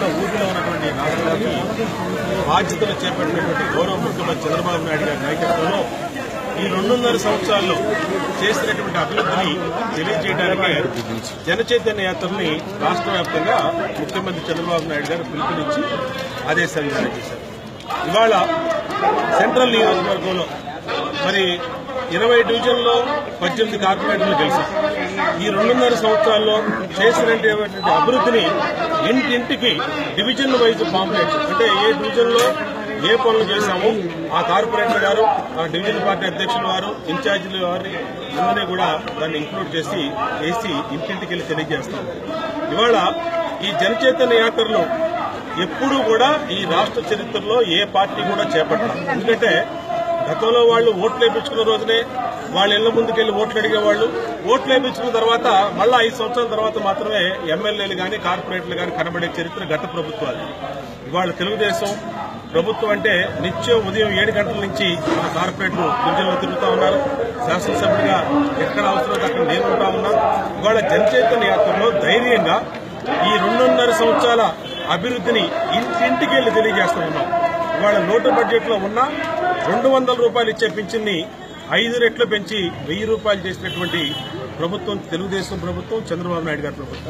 పెద్ద ఊరిలో ఉన్నటువంటి రాష్ట్రానికి బాధ్యతలు చేపట్టినటువంటి గౌరవ ముఖ్యమంత్రి చంద్రబాబు నాయుడు గారి నాయకత్వంలో ఈ 2.5 సంవత్సరాల్లో చేసినటువంటి అభివృద్ధిని తెలియజేయడానికే జనచైతన్య యాత్రని రాష్ట్ర వ్యాప్తంగా ముఖ్యమంత్రి చంద్రబాబు నాయుడు గారు పిలుపునిచ్చి ఆదేశాలు జారీ చేశారు. ఇవాళ సెంట్రల్ నియోజకవర్గంలో మరి 20 డివిజన్లో 18 కార్పొరేటర్లు గెలిచారు. ఈ 2.5 సంవత్సరాల్లో చేసినటువంటి అభివృద్ధిని ఇంటింటికి డివిజన్ వైజ్ పాంప్లెట్ అంటే ఏ డివిజన్లో ఏ పనులు చేశామో ఆ కార్పొరేటర్ గారు, ఆ డివిజన్ పార్టీ అధ్యక్షుల వారు, ఇన్ఛార్జీల వారిని అందరినీ కూడా దాన్ని ఇంక్లూడ్ చేసి ఇంటింటికి వెళ్ళి తెలియజేస్తాం. ఇవాళ ఈ జనచైతన్య యాత్రలో ఎప్పుడూ కూడా ఈ రాష్ట్ర చరిత్రలో ఏ పార్టీ కూడా చేపట్టారు. ఎందుకంటే గతంలో వాళ్ళు ఓట్లు వేయించుకున్న రోజునే వాళ్ళ ఇళ్ల ముందుకెళ్లి ఓట్లు అడిగేవాళ్ళు. ఓట్లు వేయించుకున్న తర్వాత మళ్ళా 5 సంవత్సరాల తర్వాత మాత్రమే ఎమ్మెల్యేలు గాని కార్పొరేటర్లు గాని కనబడే చరిత్ర గత ప్రభుత్వాలు. ఇవాళ తెలుగుదేశం ప్రభుత్వం అంటే నిత్యం ఉదయం 7 గంటల నుంచి మన కార్పొరేటర్లు పింఛన్లు తిరుగుతా ఉన్నారు. శాసనసభ్యుడిగా ఎక్కడ అవసరం అక్కడ నేను ఉంటా ఉన్నా. ఇవాళ జనచైతన్య యాత్రలో ధైర్యంగా ఈ 2.5 సంవత్సరాల అభివృద్ధిని ఇంటింటికి వెళ్లి తెలియజేస్తా ఉన్నాం. ఇవాళ నోటు బడ్జెట్ లో ఉన్న 200 రూపాయలు ఇచ్చే పింఛన్ని 5 రెట్లు పెంచి 1000 రూపాయలు చేసినటువంటి ప్రభుత్వం తెలుగుదేశం ప్రభుత్వం, చంద్రబాబు నాయుడు గారి ప్రభుత్వం.